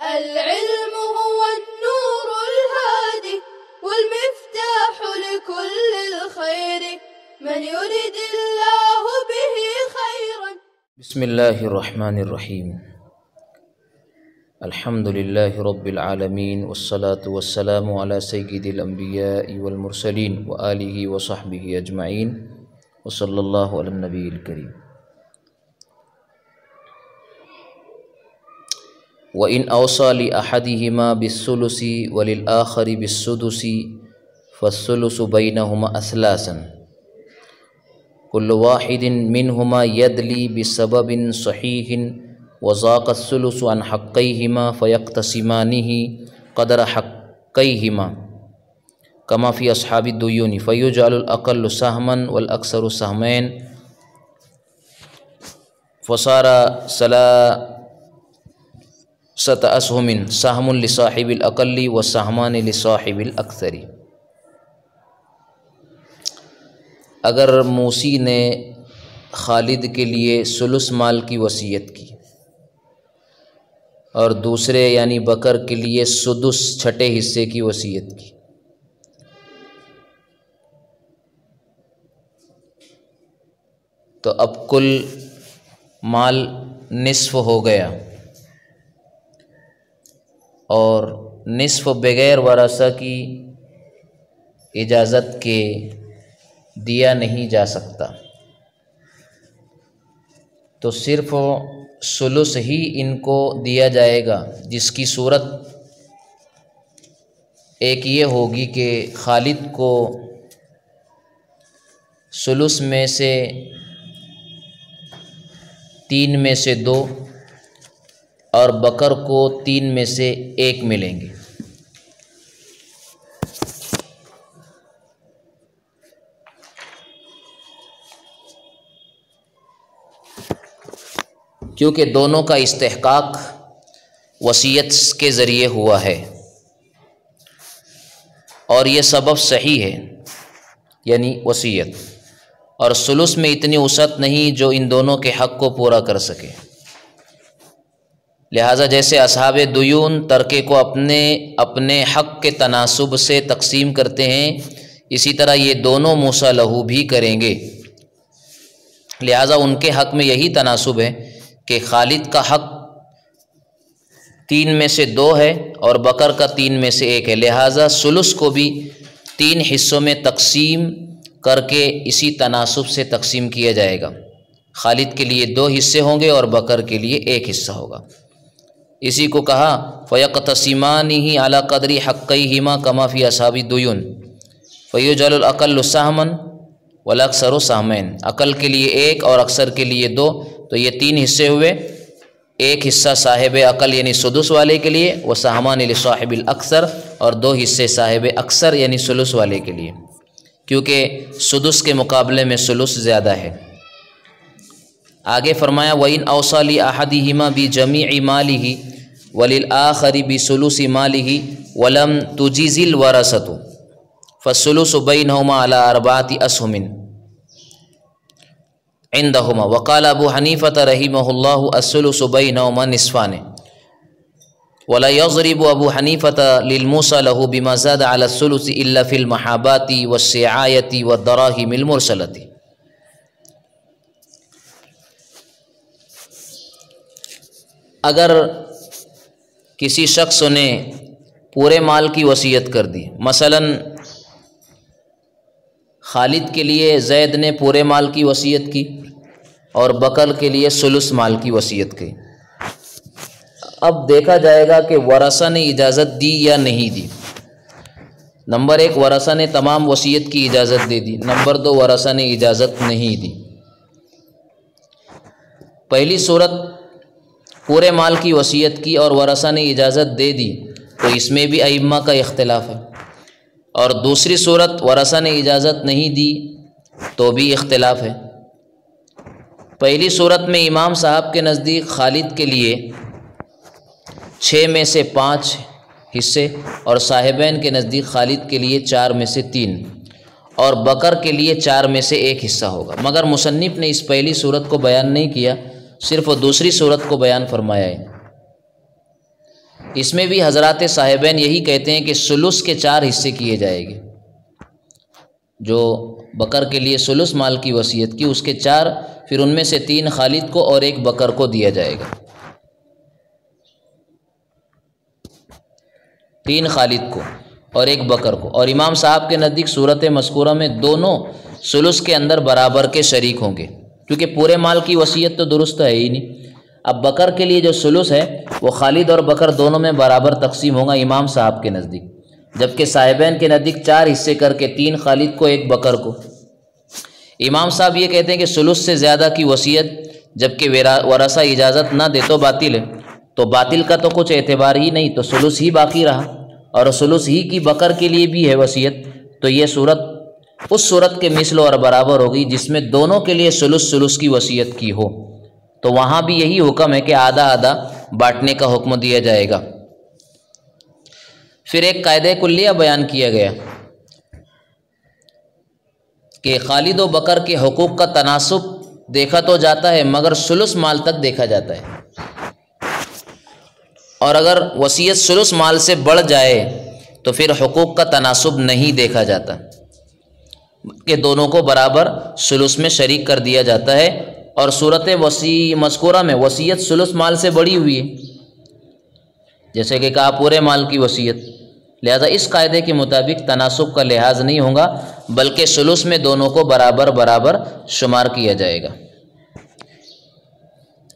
العلم هو النور الهادي والمفتاح لكل الخير من يرد الله به خيرا. بسم الله الرحمن الرحيم. الحمد لله رب العالمين والصلاة والسلام على سيد الأنبياء والمرسلين وآله وصحبه أجمعين وصلى الله على النبي الكريم. وإن أوصى لأحدهما بالثلث وللآخر بالسدس فالثلث بينهما أثلاثا كل واحد منهما يدلي بسبب صحيح وذاق الثلث عن حقيهما فيقتسمانه قدر حقيهما كما في أصحاب الديون فيجعل الأقل سهما والأكثر سهمين فصار ثلاثة أسهم سهم لصاحب الأقل وسهمان لصاحب الأكثر. اگر موسی نے خالد کے لیے ثلث مال کی وصیت کی اور دوسرے یعنی بکر کے لیے سدس چھٹے حصے کی وصیت کی تو اب کل مال نصف ہو گیا اور نصف بغیر ورثہ کی اجازت کے دیا نہیں جا سکتا، تو صرف ثلث ہی ان کو دیا جائے گا، جس کی صورت ایک یہ ہوگی کہ خالد کو ثلث میں سے 3 میں سے 2 اور بکر کو 3 میں سے 1 ملیں گے. کیونکہ دونوں کا استحقاق وصیت کے ذریعے ہوا ہے اور یہ سبب صحیح ہے یعنی وصیت، اور ثلث میں اتنی وسعت نہیں جو ان دونوں کے حق کو پورا کر سکے. لہٰذا جیسے اصحاب دیون ترکے کو اپنے حق کے تناسب سے تقسیم کرتے ہیں، اسی طرح یہ دونوں موسیٰ لہو بھی کریں گے. لہٰذا ان کے حق میں یہی تناسب ہے کہ خالد کا حق 3 میں سے 2 ہے اور بکر کا 3 میں سے 1 ہے. لہٰذا ثلث کو بھی 3 حصوں میں تقسیم کر کے اسی تناسب سے تقسیم کیا جائے گا. خالد کے لیے 2 حصے ہوں گے اور بکر کے لیے 1 حصہ ہوگا. اسی کو کہا فَيَقْتَسِمَانِهِ عَلَى قَدْرِ حَقَّيْهِمَا كَمَا فِي أَصْحَابِ الدُّيُونِ فَيُجْعَلُ الْأَقَلُّ سَهْمًا وَالْأَكْثَرُ سَهْمَيْنِ. عقل کے لیے 1 اور اکثر کے لیے 2، تو یہ 3 حصے ہوئے. 1 حصہ صاحب عقل یعنی سدس والے کے لیے، وہ سہمان لصاحب الاکثر، اور 2 حصے صاحب اکثر یعنی ثلث والے کے لیے، کیونکہ سدس کے مقابلے میں ثلث زیادہ ہے. آگے فرمایا وَإِنْ أَوْصَى لِأَحَدِهِمَا بِجَمِيعِ مَالِهِ وَلِلْآخَرِ بِثُلُثِ مَالِهِ وَلَمْ تُجِزِ الْوَرَثَةُ فَالثُّلُثُ بَيْنَهُمَا عَلَى 4 أسهم عندهما. وقال ابو حنیفہ رحمہ اللہ الثلث بینہما نصفان ولا یضرب ابو حنیفہ للموصى له بما زاد على الثلث الا في المحابات والسعایة والدراهم المرسلة. اگر کسی شخص نے پورے مال کی وصیت کر دی، مثلا خالد کے لیے زید نے پورے مال کی وصیت کی اور بکر کے لیے ثلث مال کی وصیت کی، اب دیکھا جائے گا کہ ورثہ نے اجازت دی یا نہیں دی. نمبر 1 ورثہ نے تمام وصیت کی اجازت دے دی، نمبر 2 ورثہ نے اجازت نہیں دی. پہلی صورت پورے مال کی وصیت کی اور ورثہ نے اجازت دے دی تو اس میں بھی ائمہ کا اختلاف ہے، اور دوسری صورت ورثہ نے اجازت نہیں دی تو بھی اختلاف ہے. پہلی صورت میں امام صاحب کے نزدیک خالد کے لیے 6 میں سے 5 حصے اور صاحبین کے نزدیک خالد کے لیے 4 میں سے 3 اور بکر کے لیے 4 میں سے 1 حصہ ہوگا. مگر مصنف نے اس پہلی صورت کو بیان نہیں کیا، صرف دوسری صورت کو بیان فرمایا ہے. اس میں بھی حضرات صاحبین یہی کہتے ہیں کہ سلس کے 4 حصے کیے جائیں گے. جو بکر کے لیے سلس مال کی وصیت کی اس کے 4، پھر ان میں سے 3 خالد کو اور 1 بکر کو دیا جائے گا. 3 خالد کو اور 1 بکر کو. اور امام صاحب کے نزدیک صورت مذکورہ میں دونوں سلس کے اندر برابر کے شریک ہوں گے، کیونکہ پورے مال کی وصیت تو درست ہے ہی نہیں. اب بکر کے لیے جو سلس ہے وہ خالد اور بکر دونوں میں برابر تقسیم ہوگا امام صاحب کے نزدیک، جبکہ صاحبین کے نزدیک 4 حصے کر کے 3 خالد کو 1 بکر کو. امام صاحب یہ کہتے ہیں کہ سلس سے زیادہ کی وصیت جبکہ ورثہ اجازت نہ دے تو باطل ہے، تو باطل کا تو کچھ اعتبار ہی نہیں، تو سلس ہی باقی رہا اور سلس ہی کی بکر کے لیے بھی ہے وصیت. تو یہ صورت اس صورت کے مثل اور برابر ہوگی جس میں دونوں کے لیے سلس کی وصیت کی ہو. تو وہاں بھی یہی حکم ہے کہ آدھا آدھا بانٹنے کا حکم دیا جائے گا. پھر ایک قاعدہ کلیہ بیان کیا گیا کہ خالد و بکر کے حقوق کا تناسب دیکھا تو جاتا ہے مگر سلس مال تک دیکھا جاتا ہے، اور اگر وصیت سلس مال سے بڑھ جائے تو پھر حقوق کا تناسب نہیں دیکھا جاتا کہ دونوں کو برابر سلس میں شریک کر دیا جاتا ہے. اور صورت مذکورہ میں وصیت سلس مال سے بڑی ہوئی ہے، جیسے کہ کہا پورے مال کی وصیت، لہذا اس قاعدے کے مطابق تناسب کا لحاظ نہیں ہوگا بلکہ سلس میں دونوں کو برابر برابر شمار کیا جائے گا.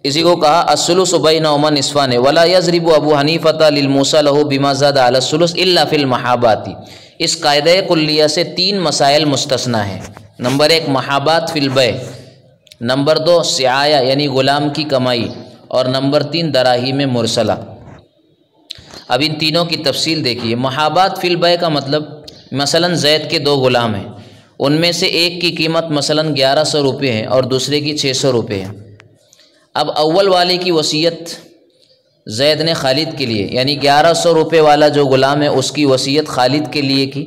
اسی کو کہا الثلث بینہما نصفان ولا یضرب ابو حنیفہ للموصى له بما زاد على الثلث الا فی المحابات. اس قاعدہ کلیہ سے 3 مسائل مستثنیٰ ہیں. نمبر 1 محابات فی البیع، نمبر 2 سعایہ یعنی غلام کی کمائی، اور نمبر 3 دراہیم مرسلہ. اب ان تینوں کی تفصیل دیکھیے. محابات فی البیع کا مطلب مثلا زید کے 2 غلام ہیں، ان میں سے ایک کی قیمت مثلا 1100 روپے ہے اور دوسرے کی 600 روپے ہے. اب اول والے کی وصیت زید نے خالد کے لیے، یعنی 1100 روپے والا جو غلام ہے اس کی وصیت خالد کے لیے کی،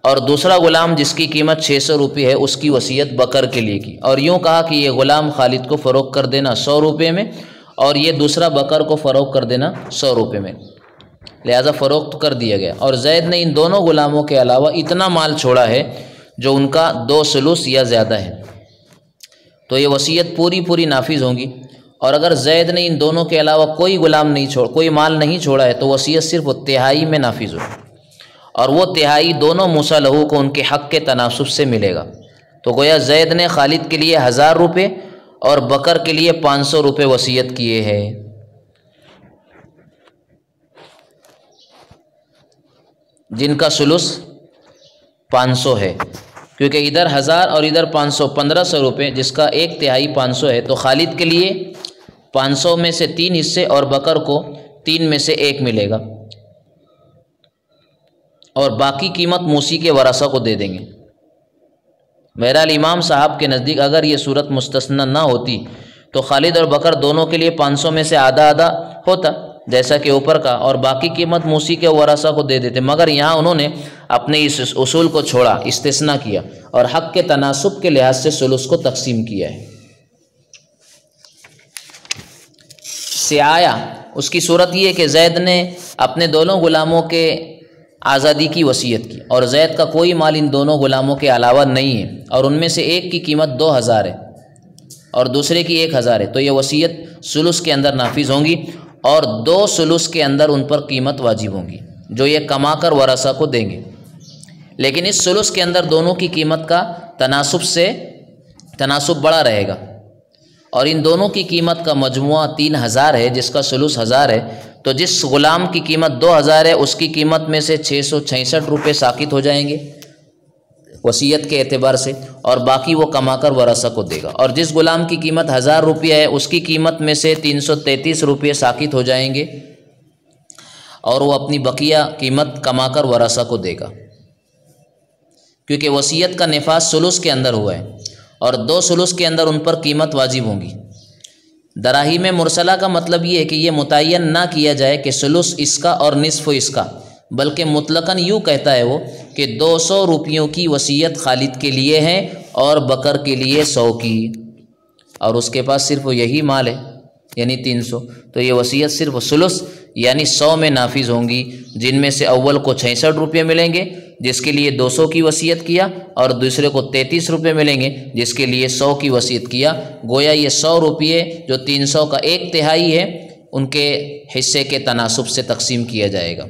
اور دوسرا غلام جس کی قیمت 600 روپے ہے اس کی وصیت بکر کے لیے کی. اور یوں کہا کہ یہ غلام خالد کو فروخت کر دینا 100 روپے میں اور یہ دوسرا بکر کو فروخت کر دینا 100 روپے میں، لہذا فروخت کر دیا گیا. اور زید نے ان دونوں غلاموں کے علاوہ اتنا مال چھوڑا ہے جو ان کا 2 ثلث یا زیادہ ہے، تو یہ وصیت پوری نافذ ہوں گی. اور اگر زید نے ان دونوں کے علاوہ کوئی کوئی مال نہیں چھوڑا ہے تو وصیت صرف 1/3 میں نافذ ہوگی، اور وہ 1/3 دونوں موصی لہو کو ان کے حق کے تناسب سے ملے گا. تو گویا زید نے خالد کے لیے 1000 روپے اور بکر کے لیے 500 روپے وصیت کیے ہیں. جن کا ثلث 500 ہے، کیونکہ ادھر 1000 اور ادھر 500، 1500 روپے جس کا 1/3 500 ہے. تو خالد کے لیے 500 میں سے 3 حصے اور بکر کو 3 میں سے 1 ملے گا، اور باقی قیمت موسی کے ورثہ کو دے دیں گے. بہرحال امام صاحب کے نزدیک اگر یہ صورت مستثنی نہ ہوتی تو خالد اور بکر دونوں کے لیے 500 میں سے آدھا آدھا ہوتا جیسا کہ اوپر کا، اور باقی قیمت موسی کے ورثہ کو دے دیتے. مگر یہاں انہوں نے اپنے اس اصول کو چھوڑا، استثناء کیا، اور حق کے تناسب کے لحاظ سے ثلث کو تقسیم کیا ہے. سعایہ اس کی صورت یہ ہے کہ زید نے اپنے دونوں غلاموں کے آزادی کی وصیت کی، اور زید کا کوئی مال ان دونوں غلاموں کے علاوہ نہیں ہے، اور ان میں سے ایک کی قیمت 2000 ہے اور دوسرے کی 1000 ہے. تو یہ وصیت ثلث کے اندر نافذ ہوں گی، اور 2 ثلث کے اندر ان پر قیمت واجب ہوں گی جو یہ کما کر ورثہ کو دیں گے. لیکن اس ثلث کے اندر دونوں کی قیمت کا تناسب بڑا رہے گا، اور ان دونوں کی قیمت کا مجموعہ 3000 ہے جس کا ثلث 1000 ہے. تو جس غلام کی قیمت 2000 ہے اس کی قیمت میں سے 666 روپے ساقط ہو جائیں گے وصیت کے اعتبار سے، اور باقی وہ کما کر ورثہ کو دے گا. اور جس غلام کی قیمت 1000 روپیہ ہے اس کی قیمت میں سے 333 روپے ساقط ہو جائیں گے، اور وہ اپنی بقیہ قیمت کما کر ورثہ کو دے گا، کیونکہ وصیت کا نفاذ ثلث کے اندر ہوا ہے، اور 2 ثلث کے اندر ان پر قیمت واجب ہوں گی. دراہیم مرسلہ کا مطلب یہ ہے کہ یہ متعین نہ کیا جائے کہ ثلث اس کا اور نصف اس کا، بلکہ مطلقاً یوں کہتا ہے وہ کہ 200 روپیوں کی وصیت خالد کے لیے ہے اور بکر کے لیے 100 کی، اور اس کے پاس صرف یہی مال ہے یعنی 300. تو یہ وصیت صرف ثلث یعنی 100 میں نافذ ہوں گی، جن میں سے اول کو 66 روپے ملیں گے جس کے لیے 200 کی وصیت کیا، اور دوسرے کو 33 روپے ملیں گے جس کے لیے 100 کی وصیت کیا۔ گویا یہ 100 روپے جو 300 کا 1/3 ہے ان کے حصے کے تناسب سے تقسیم کیا جائے گا۔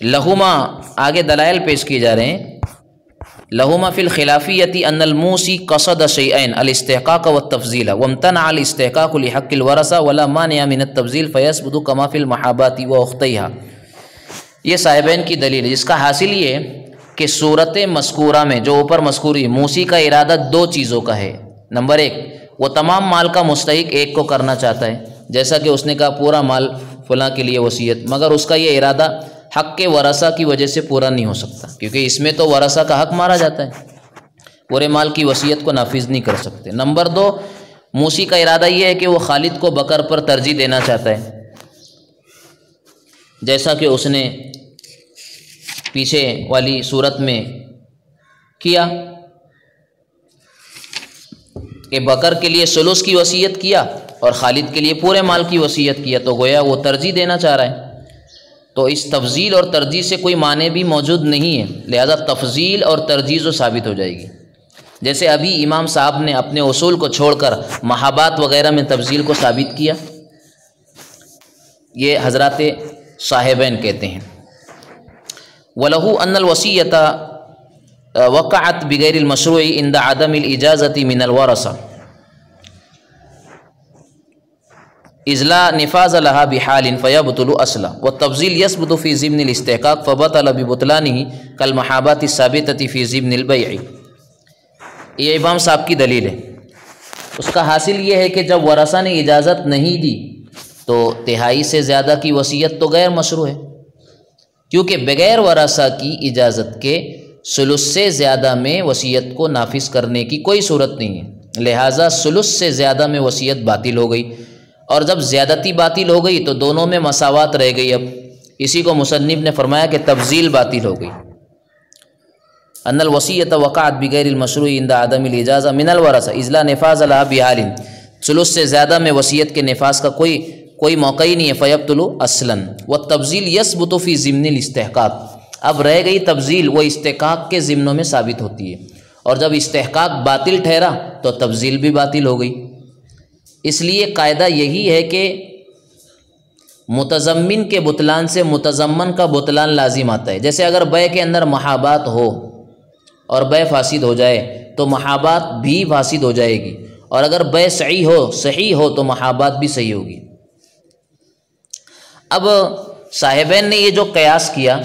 لہما، آگے دلائل پیش کیے جا رہے ہیں۔ لہما فی الخلافیۃ ان الموصی قصد شیئین الاستحقاق والتفضیل وامتنع الاستحقاق لحق الورثہ ولا مانع من التفضیل فیثبت کما فی المحابات واختیہا۔ یہ صاحبین کی دلیل ہے، جس کا حاصل یہ ہے کہ صورت مذکورہ میں جو اوپر مذکوری موصی کا ارادہ 2 چیزوں کا ہے۔ نمبر 1، وہ تمام مال کا مستحق ایک کو کرنا چاہتا ہے، جیسا کہ اس نے کہا پورا مال فلاں کے لیے وصیت، مگر اس کا یہ ارادہ حق کے ورثہ کی وجہ سے پورا نہیں ہو سکتا، کیونکہ اس میں تو ورثہ کا حق مارا جاتا ہے، پورے مال کی وصیت کو نافذ نہیں کر سکتے۔ نمبر 2، موصی کا ارادہ یہ ہے کہ وہ خالد کو بکر پر ترجیح دینا چاہتا ہے، جیسا کہ اس نے پیچھے والی صورت میں کیا کہ بکر کے لیے ثلث کی وصیت کیا اور خالد کے لیے پورے مال کی وصیت کیا، تو گویا وہ ترجیح دینا چاہ رہا ہے۔ تو اس تفضیل اور ترجیح سے کوئی معنی بھی موجود نہیں ہے، لہذا تفضیل اور ترجیح ثابت ہو جائے گی۔ جیسے ابھی امام صاحب نے اپنے اصول کو چھوڑ کر محابات وغیرہ میں تفضیل کو ثابت کیا، یہ حضرات صاحبین کہتے ہیں۔ وَلَهُ أَنَّ الْوَصِيَّةَ وَقَعَتْ بِغَيْرِ الْمَشْرُوعِ عِنْدَ عَدَمِ الْإِجَازَةِ مِنَ الْوَرَثَةِ إِذْ لَا نِفَاذَ لَهَا بِحَالٍ فَيَبْطُلُ أَصْلًا وَالتَّفْضِيلُ يَثْبُتُ فِي ضِمْنِ الِاسْتِحْقَاقِ فَبَطَلَ بِبُطْلَانِهِ كَالْمَحَابَاتِ الثَّابِتَةِ فِي ضِمْنِ الْبَيْعِ۔ یہ امام صاحب کی دلیل ہے، اس کا حاصل یہ ہے کہ جب ورثہ نے اجازت نہیں دی تو 1/3 سے زیادہ کی وصیت تو غیر مشروع ہے، کیونکہ بغیر ورثہ کی اجازت کے ثلث سے زیادہ میں وصیت کو نافذ کرنے کی کوئی صورت نہیں ہے، لہٰذا ثلث سے زیادہ میں وصیت باطل ہو گئی، اور جب زیادتی باطل ہو گئی تو دونوں میں مساوات رہ گئی۔ اب اسی کو مصنف نے فرمایا کہ تفضیل باطل ہو گئی۔ ان الوصیۃ وقعت بغیر المشروع عند عدم الاجازہ من الورثہ اذ لا نفاذ لها بحال، ثلث سے زیادہ میں وصیت کے نفاذ کا کوئی موقع ہی نہیں ہے، فیبطل اصلا والتفضیل یثبت فی ضمن الاستحقاق۔ اب رہ گئی تفضیل، وہ استحقاق کے ضمنوں میں ثابت ہوتی ہے، اور جب استحقاق باطل ٹھہرا تو تفضیل بھی باطل ہو گئی۔ اس لیے قاعدہ یہی ہے کہ متضمن کے بطلان سے متضمن کا بطلان لازم آتا ہے۔ جیسے اگر بیع کے اندر محابات ہو اور بیع فاسد ہو جائے تو محابات بھی فاسد ہو جائے گی، اور اگر بیع صحیح ہو تو محابات بھی صحیح ہوگی۔ اب صاحبین نے یہ جو قیاس کیا،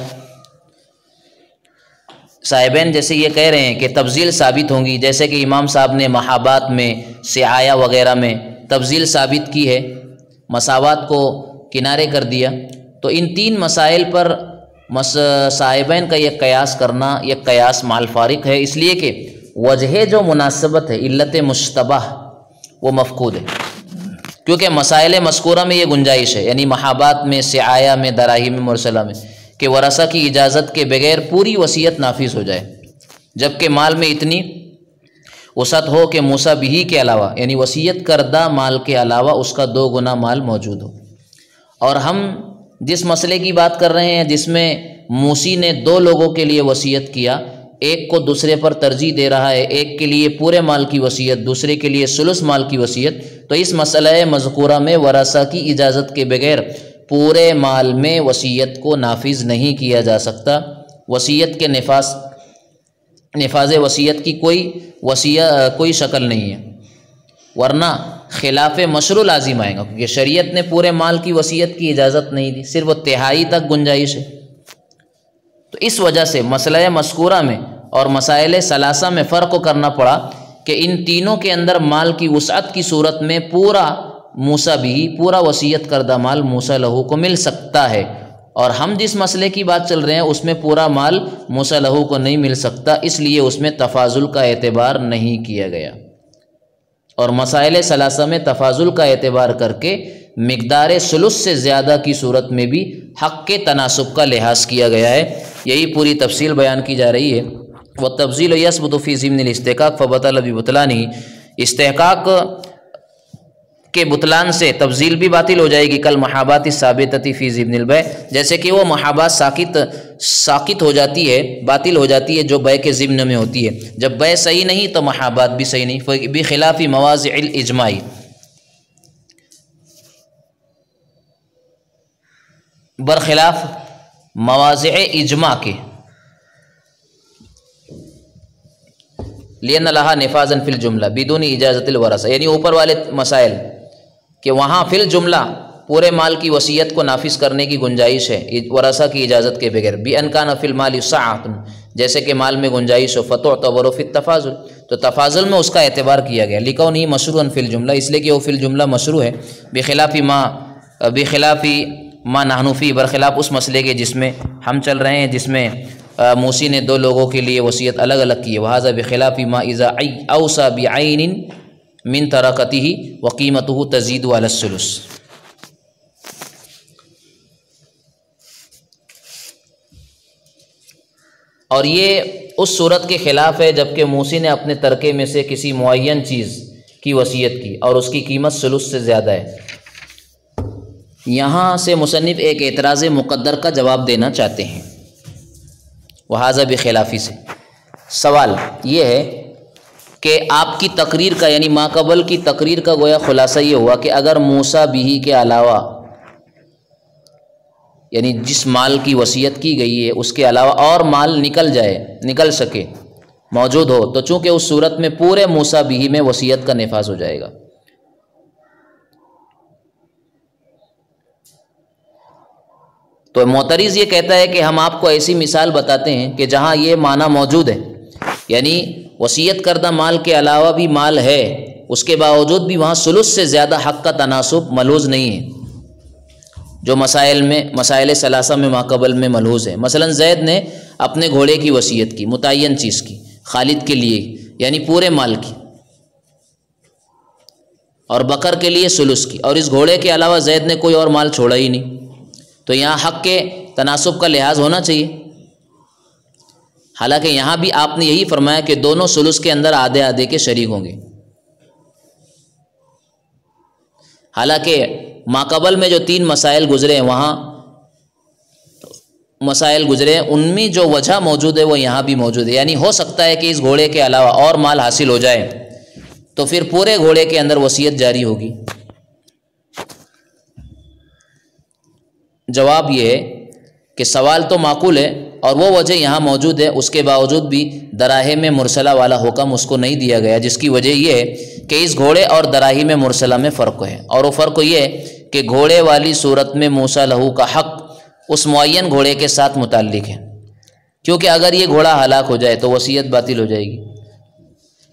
صاحبین جیسے یہ کہہ رہے ہیں کہ تفضیل ثابت ہوں گی، جیسے کہ امام صاحب نے محابات میں سعایا وغیرہ میں تفضیل ثابت کی ہے، مساوات کو کنارے کر دیا، تو ان 3 مسائل پر صاحبین کا یہ قیاس کرنا یہ قیاس مال فارق ہے، اس لیے کہ وجہ جو مناسبت ہے، علت مشتبہ، وہ مفقود ہے، کیونکہ مسائل مذکورہ میں یہ گنجائش ہے، یعنی محابات میں، سعایا میں، دراہیم مرسلہ میں، کہ ورثہ کی اجازت کے بغیر پوری وصیت نافذ ہو جائے، جبکہ مال میں اتنی وسعت ہو کہ موصی بہ کے علاوہ، یعنی وصیت کردہ مال کے علاوہ اس کا 2 گنا مال موجود ہو۔ اور ہم جس مسئلے کی بات کر رہے ہیں جس میں موصی نے 2 لوگوں کے لیے وصیت کیا، ایک کو دوسرے پر ترجیح دے رہا ہے، ایک کے لیے پورے مال کی وصیت، دوسرے کے لیے ثلث مال کی وصیت، تو اس مسئلہ مذکورہ میں ورثہ کی اجازت کے بغیر پورے مال میں وصیت کو نافذ نہیں کیا جا سکتا۔ وصیت کے نفاذ وصیت کی کوئی شکل نہیں ہے، ورنہ خلاف مشروع لازم آئے گا، کیونکہ شریعت نے پورے مال کی وصیت کی اجازت نہیں دی، صرف 1/3 تک گنجائش ہے۔ تو اس وجہ سے مسئلہ مذکورہ میں اور مسائل ثلاثہ میں فرق کرنا پڑا کہ ان تینوں کے اندر مال کی وسعت کی صورت میں پورا موصی بہ، پورا وصیت کردہ مال موصی لہ کو مل سکتا ہے، اور ہم جس مسئلے کی بات چل رہے ہیں اس میں پورا مال موصی لہ کو نہیں مل سکتا، اس لیے اس میں تفاضل کا اعتبار نہیں کیا گیا، اور مسائل ثلاثہ میں تفاضل کا اعتبار کر کے مقدار ثلث سے زیادہ کی صورت میں بھی حق کے تناسب کا لحاظ کیا گیا ہے۔ یہی پوری تفصیل بیان کی جا رہی ہے۔ والتفضیل یثبت فی ضمن الاستحقاق فبطل ببطلانہ، استحقاق کے بطلان سے تفضیل بھی باطل ہو جائے گی، کل محابات ثابتتی فی ضمن البیع، جیسے کہ وہ محابات ساقط ہو جاتی ہے، باطل ہو جاتی ہے جو بیع کے ضمن میں ہوتی ہے۔ جب بیع صحیح نہیں تو محابات بھی صحیح نہیں۔ بخلاف مواضع الاجماع، برخلاف مواضع اجماع کے، لِأَنَّ لَهَا نِفَاذًا فِي الْجُمْلَةِ بِدُونِ إِجَازَةِ الْوَرَثَةِ، یعنی اوپر والے مسائل کہ وہاں فی الجملہ پورے مال کی وصیت کو نافذ کرنے کی گنجائش ہے ورثہ کی اجازت کے بغیر، بِأَنْ كَانَ فِي الْمَالِ سَعَةٌ، جیسے کہ مال میں گنجائش ہو، فَتُعْتَبَرُ فِي التَّفَاضُلِ، تو تفاضل میں اس کا اعتبار کیا گیا، لِكَوْنِهِ مَشْرُوعًا فِي الْجُمْلَةِ، اس لیے کہ وہ فی الجملہ مشروع ہے، بخلاف ما نحن فی، برخلاف اس مسئلے کے جس میں ہم چل رہے ہیں، جس میں موصی نے دو لوگوں کے لیے وصیت الگ الگ کی ہے، وَهَذَا بِخِلَافِ مَا إِذَا أَوْصَى بِعَيْنٍ مِنْ تَرَكَتِهِ وَقِيمَتُهُ تَزِيدُ عَلَى الثُّلُثِ۔ اور یہ اس صورت کے خلاف ہے جبکہ موصی نے اپنے ترکے میں سے کسی معین چیز کی وصیت کی اور اس کی قیمت ثلث سے زیادہ ہے۔ یہاں سے مصنف ایک اعتراض مقدر کا جواب دینا چاہتے ہیں، وہذا بخلافی سے۔ سوال یہ ہے کہ آپ کی تقریر کا، یعنی ماقبل کی تقریر کا گویا خلاصہ یہ ہوا کہ اگر موصی بہ کے علاوہ، یعنی جس مال کی وصیت کی گئی ہے اس کے علاوہ اور مال نکل سکے، موجود ہو، تو چونکہ اس صورت میں پورے موصی بہ میں وصیت کا نفاذ ہو جائے گا۔ تو معترض یہ کہتا ہے کہ ہم آپ کو ایسی مثال بتاتے ہیں کہ جہاں یہ معنی موجود ہے، یعنی وصیت کردہ مال کے علاوہ بھی مال ہے، اس کے باوجود بھی وہاں ثلث سے زیادہ حق کا تناسب ملحوظ نہیں ہے، جو مسائل ثلاثہ میں ماقبل میں ملحوظ ہے۔ مثلا زید نے اپنے گھوڑے کی وصیت کی، متعین چیز کی، خالد کے لیے، یعنی پورے مال کی، اور بکر کے لیے ثلث کی، اور اس گھوڑے کے علاوہ زید نے کوئی اور مال چھوڑا ہی نہیں، تو یہاں حق کے تناسب کا لحاظ ہونا چاہیے۔ حالانکہ یہاں بھی آپ نے یہی فرمایا کہ دونوں ثلث کے اندر آدھے آدھے کے شریک ہوں گے، حالانکہ ماقبل میں جو 3 مسائل گزرے ہیں، وہاں مسائل گزرے ہیں، ان میں جو وجہ موجود ہے وہ یہاں بھی موجود ہے، یعنی ہو سکتا ہے کہ اس گھوڑے کے علاوہ اور مال حاصل ہو جائے تو پھر پورے گھوڑے کے اندر وصیت جاری ہوگی۔ جواب یہ ہے کہ سوال تو معقول ہے اور وہ وجہ یہاں موجود ہے، اس کے باوجود بھی دراہم مرسلہ والا حکم اس کو نہیں دیا گیا، جس کی وجہ یہ ہے کہ اس گھوڑے اور دراہم مرسلہ میں فرق ہے، اور وہ فرق یہ ہے کہ گھوڑے والی صورت میں موصی لہ کا حق اس معین گھوڑے کے ساتھ متعلق ہے، کیونکہ اگر یہ گھوڑا ہلاک ہو جائے تو وصیت باطل ہو جائے گی۔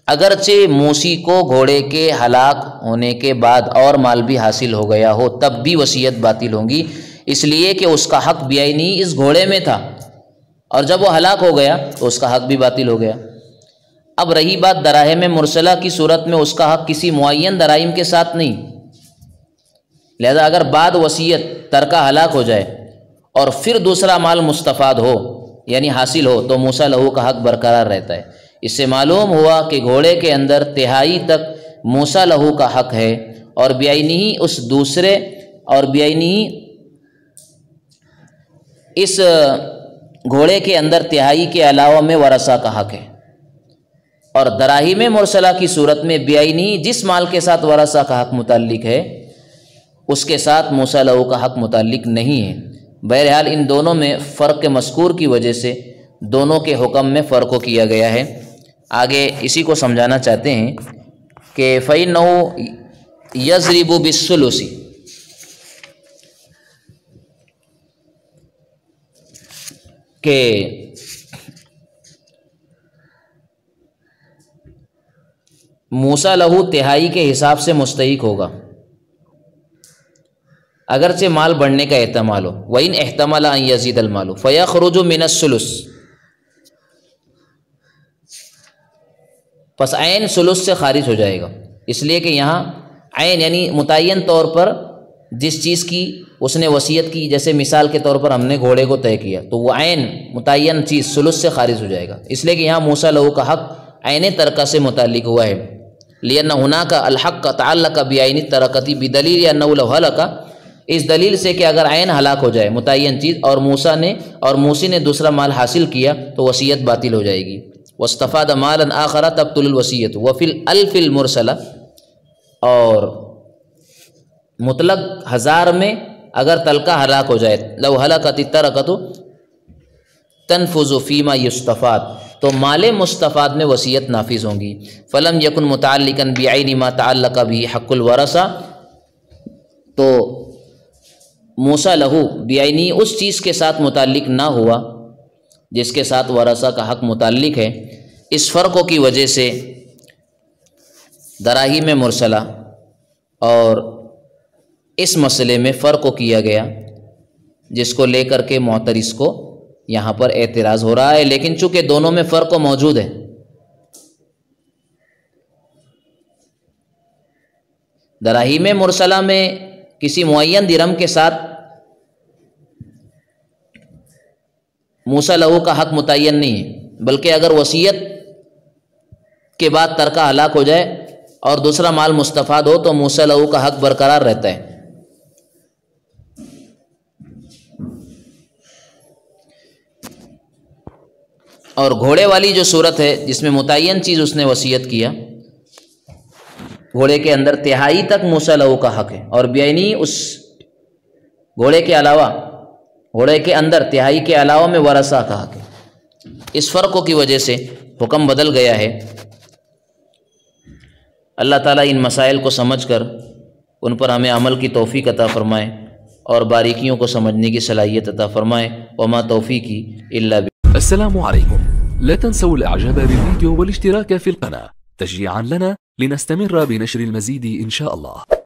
اگرچہ موصی کو گھوڑے کے ہلاک ہونے کے بعد اور مال بھی حاصل ہو گیا ہو تب بھی وصیت باطل ہوگی، اس لیے کہ اس کا حق بیعینی اس گھوڑے میں تھا، اور جب وہ ہلاک ہو گیا تو اس کا حق بھی باطل ہو گیا۔ اب رہی بات دراہم مرسلہ کی صورت میں، اس کا حق کسی معین دراہم کے ساتھ نہیں، لہذا اگر بعد وصیت ترکہ ہلاک ہو جائے اور پھر دوسرا مال مستفاد ہو یعنی حاصل ہو تو موصی لہ کا حق برقرار رہتا ہے۔ اس سے معلوم ہوا کہ گھوڑے کے اندر تہائی تک موصی لہ کا حق ہے، اور بیعینی اس دوسرے، اور بیعینی اس گھوڑے کے اندر تہائی کے علاوہ میں ورثہ کا حق ہے، اور دراہم مرسلہ کی صورت میں بیعینی جس مال کے ساتھ ورثہ کا حق متعلق ہے اس کے ساتھ موصی لہ کا حق متعلق نہیں ہے۔ بہرحال ان دونوں میں فرق مذکور کی وجہ سے دونوں کے حکم میں فرق کو کیا گیا ہے۔ آگے اسی کو سمجھانا چاہتے ہیں کہ فَإِنَّهُ يَضْرِبُ بِالثُّلُثِ، کہ موصی لہ تہائی کے حساب سے مستحق ہوگا اگرچہ مال بڑھنے کا احتمال ہو، وَإِنْ احْتَمَلَ أَنْ يَزِيدَ الْمَالُ فَيَخْرُجُ مِنَ الثُّلُثِ، پس عین ثلث سے خارج ہو جائے گا، اس لیے کہ یہاں عین یعنی متعین طور پر جس چیز کی اس نے وصیت کی، جیسے مثال کے طور پر ہم نے گھوڑے کو طے کیا تو وہ عین متعین چیز ثلث سے خارج ہو جائے گا، اس لیے کہ یہاں موصی لہ کا حق عین ترکہ سے متعلق ہوا ہے، لأن هناك الحق تعلق بعین الترکۃ بدلیل انه لو هلک، اس دلیل سے کہ اگر عین ہلاک ہو جائے متعین چیز اور موسی نے دوسرا مال حاصل کیا تو وصیت باطل ہو جائے گی. واستفاد مالا آخر تبطل الوصیۃ وفی الالف المرسلہ، اور مطلق 1000 میں اگر تلقہ ہلاک ہو جائے لو ہلکت الترکۃ تنفذ فیما یستفاد، تو مال مستفاد میں وصیت نافذ ہوں گی. فلم یکن متعلقا بعین ما تعلق به حق الورثہ، تو موسیٰ لہو بعینی اس چیز کے ساتھ متعلق نہ ہوا جس کے ساتھ ورثہ کا حق متعلق ہے. اس فرقوں کی وجہ سے دراہیم مرسلہ اور اس مسئلے میں فرق کیا گیا، جس کو لے کر کے معترض کو یہاں پر اعتراض ہو رہا ہے. لیکن چونکہ دونوں میں فرق موجود ہے، دراہیم مرسلہ میں کسی معین درہم کے ساتھ موسیٰ لہو کا حق متعین نہیں ہے، بلکہ اگر وصیت کے بعد ترکہ ہلاک ہو جائے اور دوسرا مال مستفاد ہو تو موسیٰ لہو کا حق برقرار رہتا ہے. اور گھوڑے والی جو صورت ہے جس میں متعین چیز اس نے وصیت کیا، گھوڑے کے اندر تہائی تک موسیٰ لہو کا حق ہے، اور بیعنی اس گھوڑے کے علاوہ، گھوڑے کے اندر تہائی کے علاوہ میں ورثہ کا حق ہے. اس فرقوں کی وجہ سے حکم بدل گیا ہے. اللہ تعالیٰ ان مسائل کو سمجھ کر ان پر ہمیں عمل کی توفیق عطا فرمائے اور باریکیوں کو سمجھنے کی صلاحیت عطا فرمائے. وما توفیقی الا باللہ. السلام عليكم، لا تنسوا الاعجاب بالفيديو والاشتراك في القناة تشجيعا لنا لنستمر بنشر المزيد إن شاء الله.